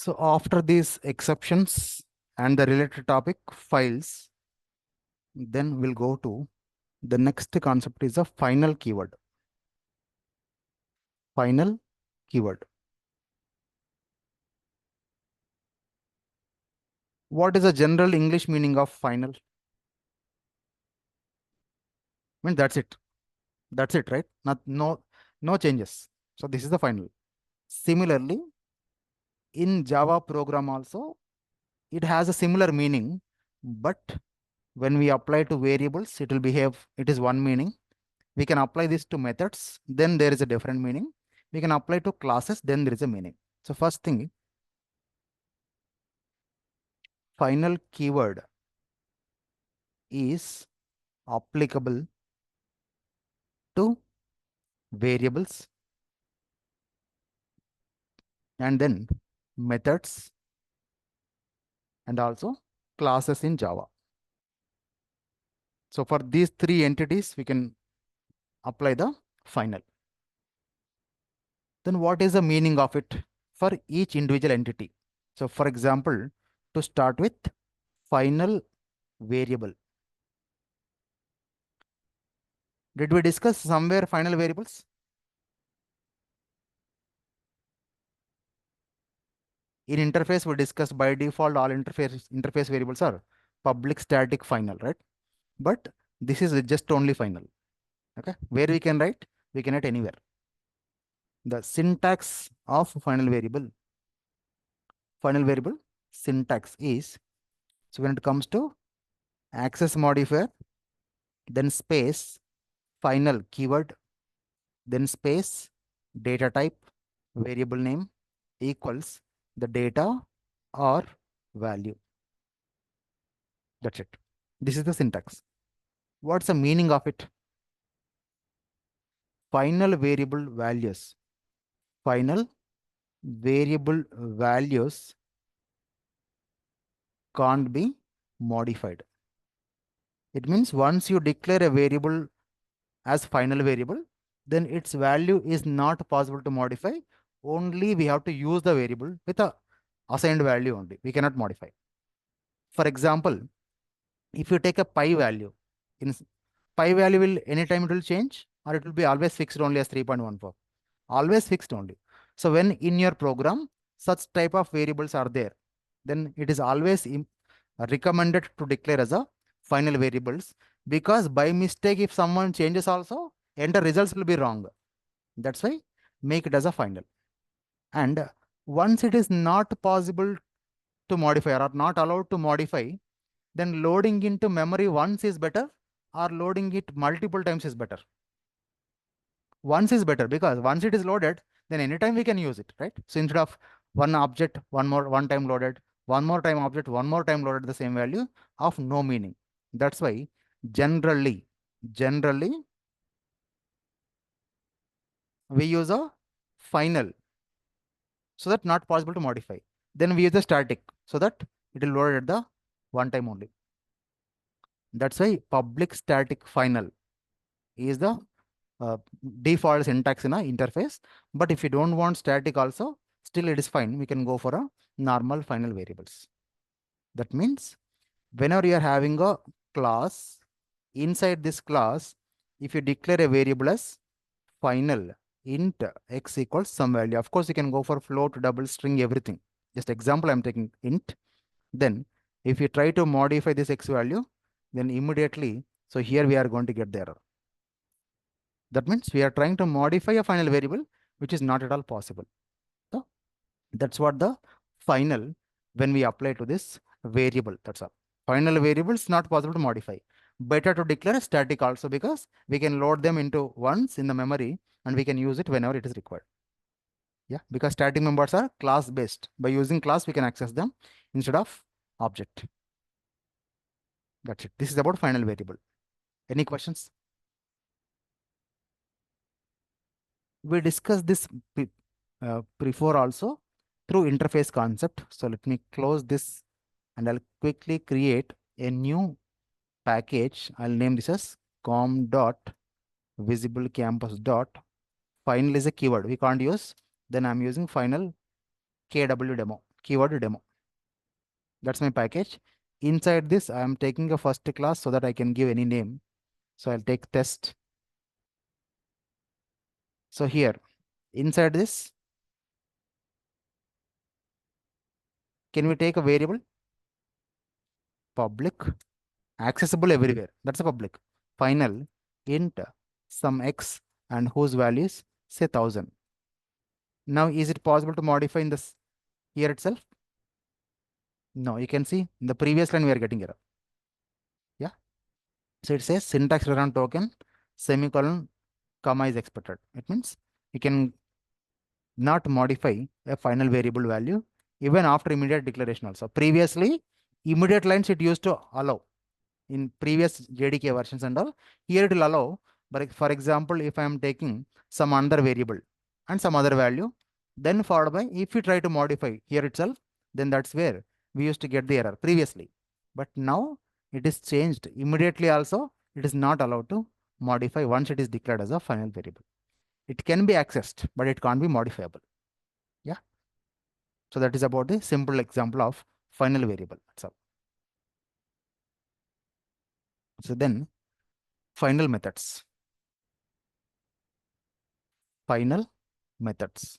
So after these exceptions and the related topic files, then we'll go to the next concept is a final keyword. Final keyword. What is the general English meaning of final? I mean, that's it. That's it, right? No changes. So this is the final. Similarly, in Java program also, it has a similar meaning, but when we apply to variables, it is one meaning. We can apply this to methods, then there is a different meaning. We can apply to classes, then there is a meaning. So first thing, final keyword is applicable to variables and then methods and also classes in Java. So for these three entities, we can apply the final. Then what is the meaning of it for each individual entity? So for example, to start with final variable. Did we discuss somewhere final variables? In interface, we discussed by default all interface variables are public, static, final, right? But this is just only final. Okay, where we can write? We can write anywhere. The syntax of final variable syntax is, so when it comes to access modifier, then space final keyword, then space data type variable name equals the data or value. That's it. This is the syntax. What's the meaning of it? Final variable values. Final variable values can't be modified. It means once you declare a variable as final variable, then its value is not possible to modify. Only we have to use the variable with a assigned value only. We cannot modify. For example, if you take a pi value, in pi value will anytime it will change or it will be always fixed only as 3.14. Always fixed only. So when in your program such type of variables are there, then it is always recommended to declare as a final variables, because by mistake if someone changes also, enter results will be wrong. That's why make it as a final. And once it is not possible to modify or not allowed to modify, then loading into memory once is better or loading it multiple times is better. Once is better because once it is loaded, then anytime we can use it, right? So instead of one object, one time loaded, one more time object, one more time loaded the same value of no meaning. That's why generally we use a final so that not possible to modify. Then we use the static so that it will load at the one time only. That's why public static final is the default syntax in a interface. But if you don't want static also, still it is fine. We can go for a normal final variables. That means whenever you are having a class, inside this class, if you declare a variable as final int x equals some value, of course you can go for float, double string, everything. Just example, I'm taking int. Then if you try to modify this x value, then immediately, so here we are going to get the error. That means we are trying to modify a final variable, which is not at all possible. So that's what the final, when we apply to this variable, that's all. Final variable is not possible to modify. Better to declare a static also, because we can load them into once in the memory and we can use it whenever it is required. Yeah, because static members are class based. By using class, we can access them instead of object. That's it. This is about final variable. Any questions? We discussed this before also through interface concept. So let me close this and I'll quickly create a new package. I'll name this as com.visiblecampus.final is a keyword we can't use. Then I'm using final KW demo. keyword demo. That's my package. Inside this, I am taking a first class so that I can give any name. So I'll take test. So here, inside this, can we take a variable? Public, accessible everywhere. That's a public. Final, int, some x, and whose values say 1000. Now, is it possible to modify in this here itself? No, you can see in the previous line we are getting error. Yeah. So it says syntax return token, semicolon, comma is expected. It means you can not modify a final variable value even after immediate declaration also. Previously, immediate lines it used to allow in previous JDK versions and all. Here it will allow, but for example, if I am taking some other variable and some other value, then followed by, if you try to modify here itself, then that's where we used to get the error previously. But now it is changed immediately also. It is not allowed to modify once it is declared as a final variable. It can be accessed, but it can't be modifiable. Yeah. So that is about the simple example of final variable. That's all. So then final methods. Final methods.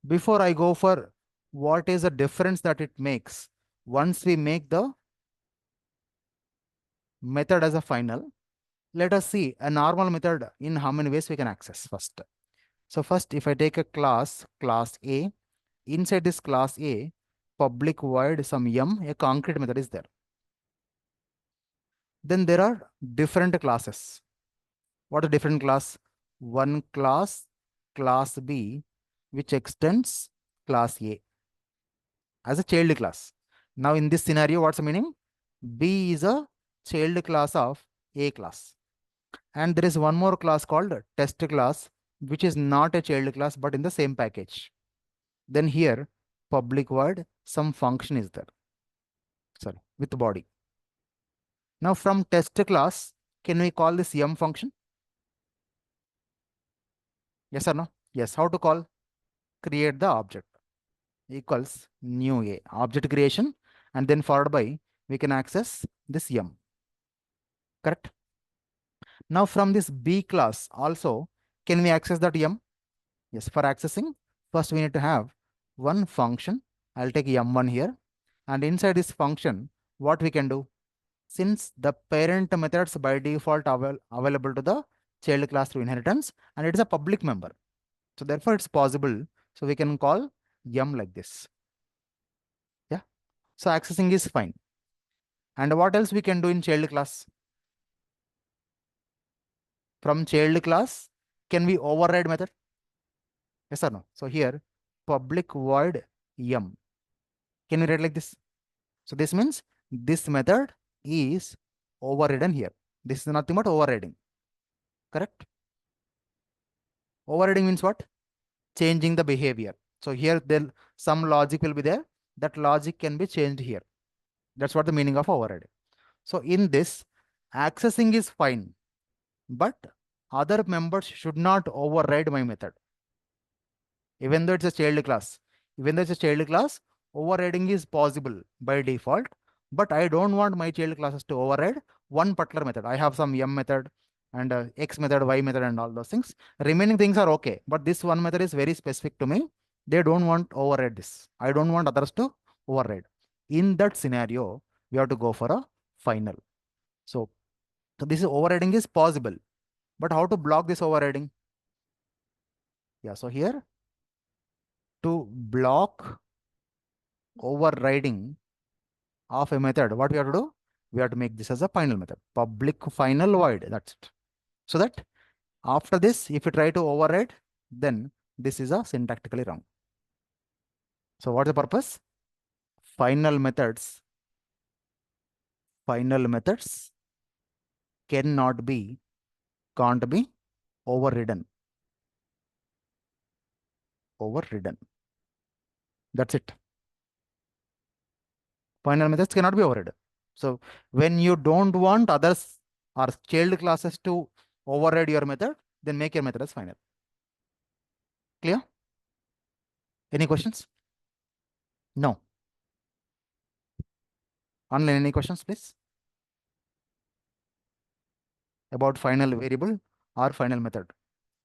Before I go for what is the difference that it makes once we make the method as a final, let us see a normal method in how many ways we can access first. So first, if I take a class A, inside this class A, public void some a concrete method is there. Then there are different classes. What are different class? One class B, which extends class A as a child class. Now in this scenario, what's the meaning? B is a child class of A class. And there is one more class called test class, which is not a child class, but in the same package. Then here, public void, some function is there. Sorry, with body. Now from test class, can we call this function? Yes or no? Yes. How to call? Create the object equals new A, object creation, and then followed by, we can access this correct? Now from this B class also, can we access that Yes, for accessing, first we need to have one function. I'll take M1 here. And inside this function, what we can do? Since the parent methods by default available to the child class through inheritance, and it is a public member. So therefore it's possible. So we can call like this. Yeah. So accessing is fine. And what else we can do in child class? From child class, can we override method? Yes or no? So here, public void Can we write like this? So this means this method is overridden here. This is nothing but overriding. Correct? Overriding means what? Changing the behavior. So here there some logic will be there. That logic can be changed here. That's what the meaning of overriding. So in this, accessing is fine, but other members should not override my method. Even though it's a child class. Even though it's a child class, overriding is possible by default, but I don't want my child classes to override one particular method. I have some method and x method, y method and all those things. Remaining things are okay, but this one method is very specific to me. They don't want to override this. I don't want others to override. In that scenario, we have to go for a final. So this overriding is possible, but how to block this overriding? Yeah, so here to block overriding of a method, what we have to do? We have to make this as a final method, public final void. That's it. So that after this, if you try to override, then this is a syntactically wrong. So what's the purpose? Final methods can't be overridden. That's it. Final methods cannot be overridden. So when you don't want others or child classes to override your method, then make your method as final. Clear? Any questions? No. Online, any questions, please? About final variable or final method.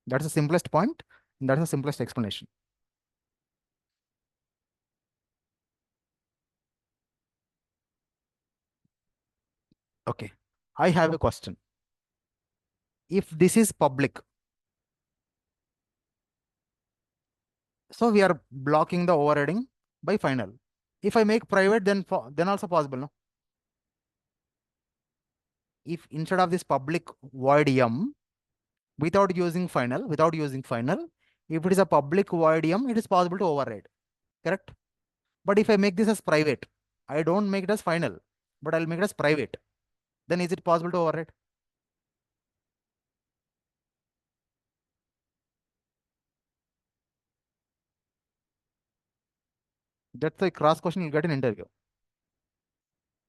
That's the simplest point. That's the simplest explanation. Okay. I have a question. If this is public, so we are blocking the overriding by final. If I make private, then also possible, no? If instead of this public void m, without using final, if it is a public void m, it is possible to override. Correct? But if I make this as private, I don't make it as final, but I'll make it as private. Then is it possible to override? That's the cross question you'll get in interview.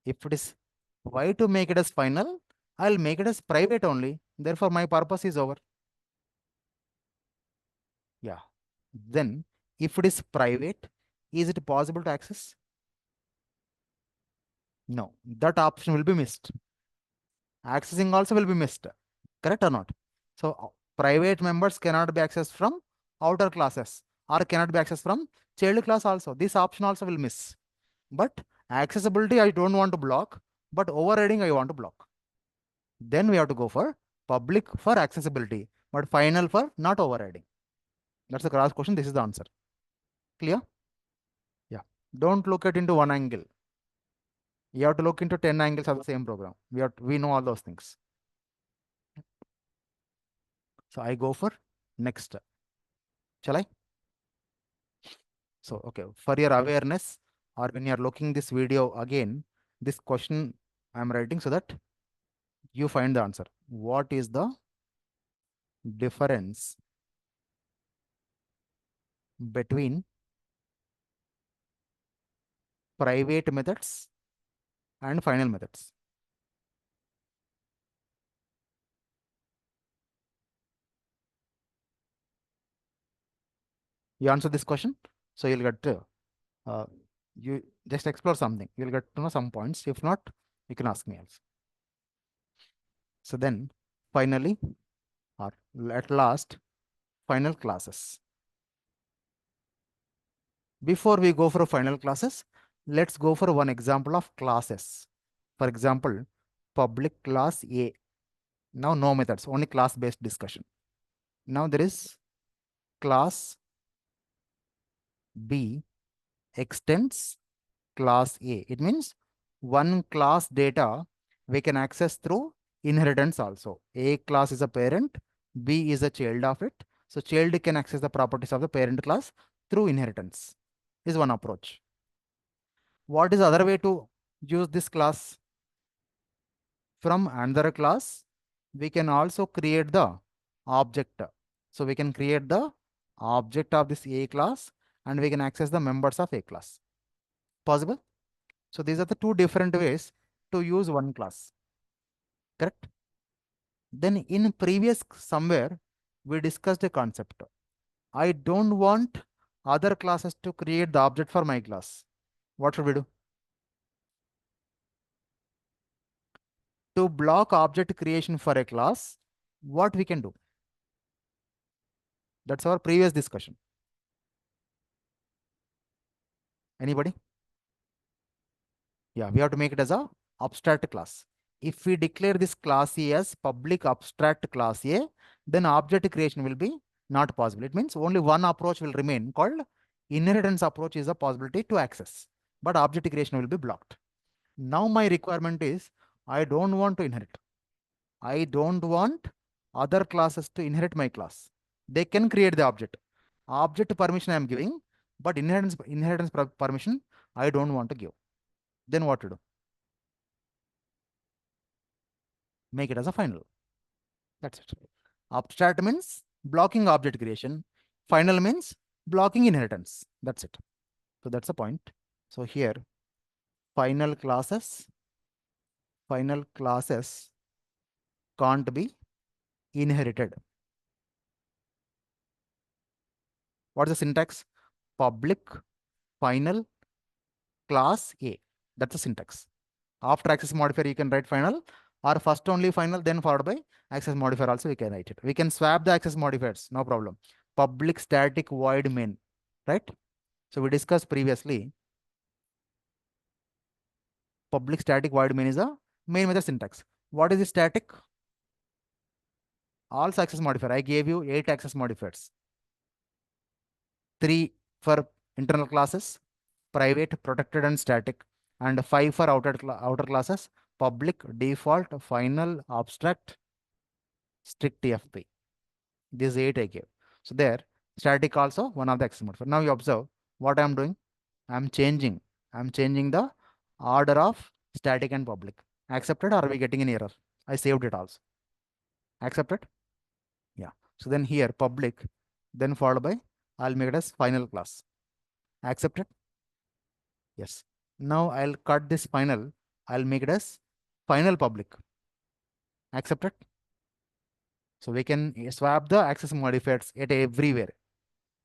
If it is why to make it as final, I'll make it as private only. Therefore, my purpose is over. Yeah. Then, if it is private, is it possible to access? No. That option will be missed. Accessing also will be missed. Correct or not? So, private members cannot be accessed from outer classes or cannot be accessed from child class also. This option also will miss. But accessibility, I don't want to block, but overriding, I want to block. Then we have to go for public for accessibility, but final for not overriding. That's the cross question. This is the answer. Clear? Yeah. Don't look at into one angle. You have to look into 10 angles of the same program. We know all those things. So I go for next. Shall I? So, okay, for your awareness or when you're looking this video again, this question I'm writing so that you find the answer. What is the difference between private methods and final methods? You answer this question, so you'll get uh, you just explore something. You'll get to know some points. If not, you can ask me else. So then, finally, or at last, final classes. Before we go for final classes, let's go for one example of classes. For example, public class A. Now no methods, only class-based discussion. Now there is class B extends class A. It means one class data we can access through inheritance also. A class is a parent, B is a child of it. So child can access the properties of the parent class through inheritance. Is one approach. What is the other way to use this class? From another class, we can also create the object. So we can create the object of this A class and we can access the members of A class. Possible? So these are the two different ways to use one class. Correct? Then in previous somewhere, we discussed a concept. I don't want other classes to create the object for my class. What should we do? To block object creation for a class, what we can do? That's our previous discussion. Anybody? Yeah, we have to make it as a abstract class. If we declare this class A as public abstract class A, then object creation will be not possible. It means only one approach will remain called inheritance approach is a possibility to access, but object creation will be blocked. Now my requirement is I don't want to inherit. I don't want other classes to inherit my class. They can create the object. Object permission I am giving, but inheritance permission I don't want to give. Then what to do? Make it as a final. That's it. Abstract means blocking object creation. Final means blocking inheritance. That's it. So that's the point. So here, final classes, final classes can't be inherited. What is the syntax? Public final class A. That's the syntax. After access modifier, you can write final, or first only final, then followed by access modifier also we can write it. We can swap the access modifiers, no problem. Public static void main, right? So we discussed previously, public static void main is a main method syntax. What is the static? All access modifier. I gave you 8 access modifiers. 3 for internal classes, private, protected, and static, and 5 for outer classes, public, default, final, abstract, strict TFP. These 8 I gave. So there, static also one of the access modifier. Now you observe what I am doing. I am changing. I am changing the order of static and public. Accepted, or are we getting an error? I saved it also. Accepted? Yeah. So then here public, then followed by, I'll make it as final class. Accepted? Yes. Now I'll cut this final. I'll make it as final public. Accepted? So we can swap the access modifiers at everywhere.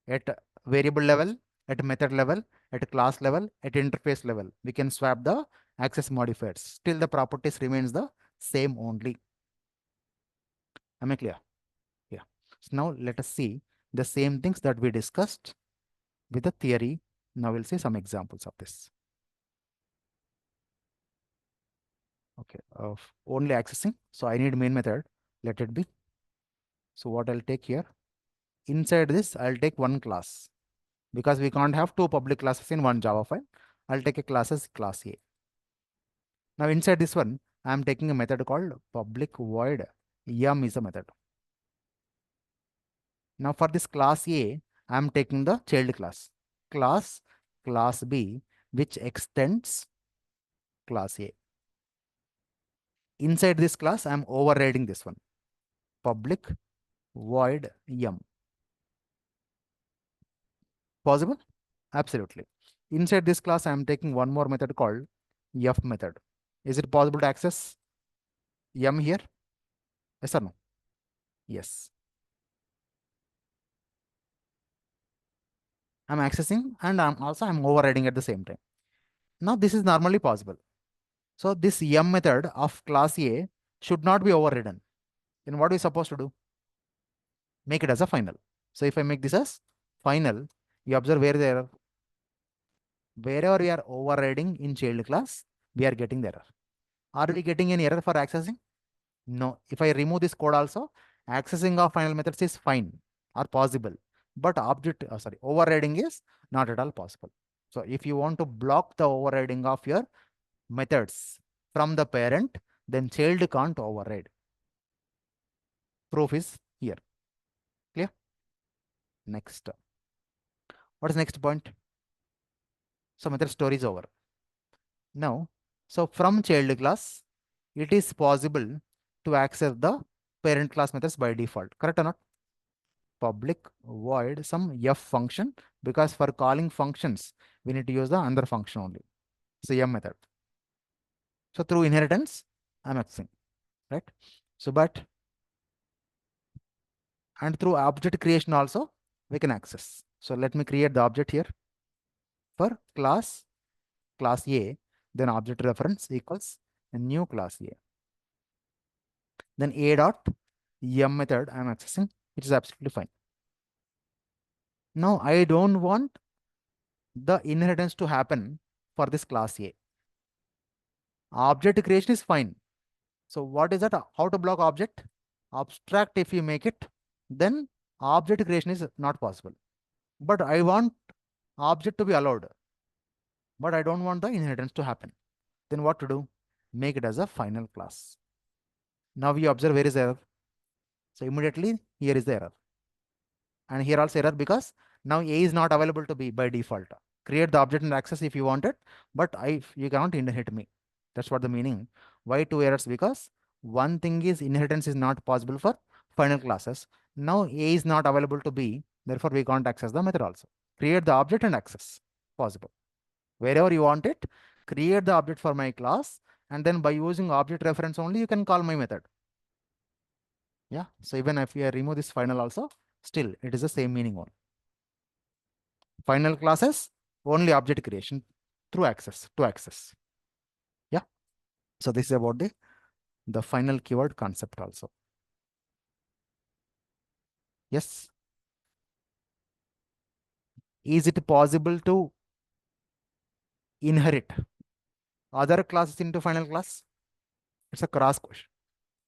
At variable level, at method level, at class level, at interface level. We can swap the access modifiers. Still the properties remains the same only. Am I clear? Yeah. So now let us see the same things that we discussed with the theory. Now we'll see some examples of this. Okay, of only accessing. So I need main method. Let it be. So what I'll take here, inside this, I'll take one class because we can't have two public classes in one Java file. I'll take a class as class A. Now inside this one, I'm taking a method called public void yum is a method. Now for this class A, I'm taking the child class B, which extends class A. Inside this class, I'm overriding this one, public void yum. Possible? Absolutely. Inside this class, I'm taking one more method called f method. Is it possible to access yum here? Yes or no? Yes. I'm accessing and I'm overriding at the same time. Now this is normally possible. So this yum method of class A should not be overridden. Then what are we supposed to do? Make it as a final. So if I make this as final, you observe where the error. Wherever we are overriding in child class, we are getting the error. Are we getting any error for accessing? No. If I remove this code also, accessing of final methods is fine or possible. But overriding is not at all possible. So if you want to block the overriding of your methods from the parent, then child can't override. Proof is here. Clear? Next. What is next point? So method story is over. Now, so from child class, it is possible to access the parent class methods by default. Correct or not? Public void some f function, because for calling functions, we need to use the another function only. So m method. So through inheritance, I'm accessing, right? So and through object creation also, we can access. So let me create the object here for class A, then object reference equals a new class A. Then a dot m method I'm accessing, which is absolutely fine. Now I don't want the inheritance to happen for this class A. Object creation is fine. So what is that? How to block object? Abstract if you make it, then object creation is not possible. But I want object to be allowed, but I don't want the inheritance to happen. Then what to do? Make it as a final class. Now we observe where is error. So immediately here is the error. And here also error because now A is not available to be by default. Create the object and access if you want it, but you cannot inherit me. That's what the meaning. Why two errors? Because one thing is inheritance is not possible for final classes. Now A is not available to B, therefore we can't access the method also. Create the object and access. Possible. Wherever you want it, create the object for my class, and then by using object reference only, you can call my method. Yeah. So even if you remove this final also, still it is the same meaning one. Final classes, only object creation through access, to access. Yeah. So this is about the final keyword concept also. Yes. Is it possible to inherit other classes into final class? It's a cross question.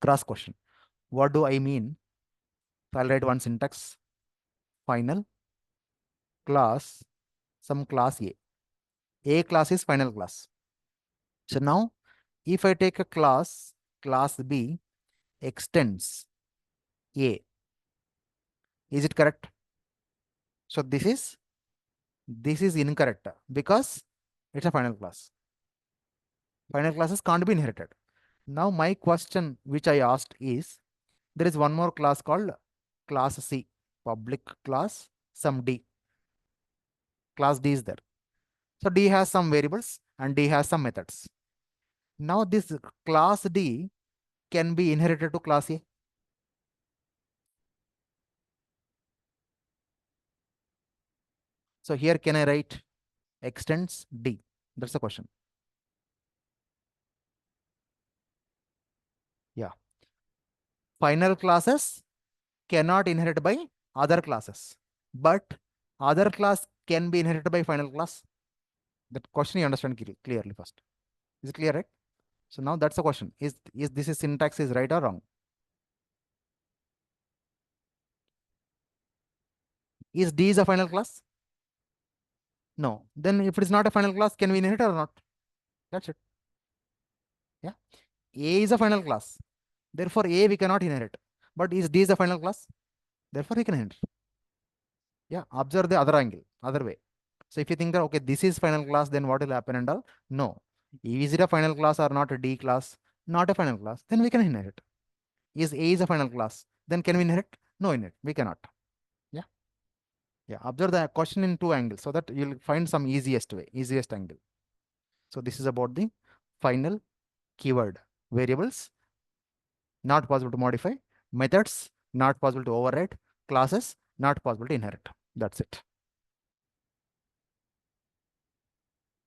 Cross question. What do I mean? So I'll write one syntax. Final class, some class A. A class is final class. So now, if I take a class B extends A, is it correct? So this is incorrect because it's a final class. Final classes can't be inherited. Now my question which I asked is, there is one more class called class C, public class, some D. Class D is there. So D has some variables and D has some methods. Now this class D can be inherited to class A. So here can I write extends D? That's the question. Yeah. Final classes cannot inherit by other classes, but other class can be inherited by final class. That question you understand clearly first. Is it clear, right? So now that's the question. Is this is syntax is right or wrong? Is D is a final class? No. Then if it is not a final class, can we inherit or not? That's it. Yeah. A is a final class. Therefore, A we cannot inherit. But is D is a final class? Therefore, we can inherit. Yeah. Observe the other angle, other way. So if you think that, okay, this is final class, then what will happen and all? No. Is it a final class or not a D class? Not a final class. Then we can inherit. Is A is a final class? Then can we inherit? No, inherit. We cannot. Yeah. Yeah. Observe the question in two angles so that you'll find some easiest way, easiest angle. So this is about the final keyword. Variables, not possible to modify. Methods, not possible to override. Classes, not possible to inherit. That's it.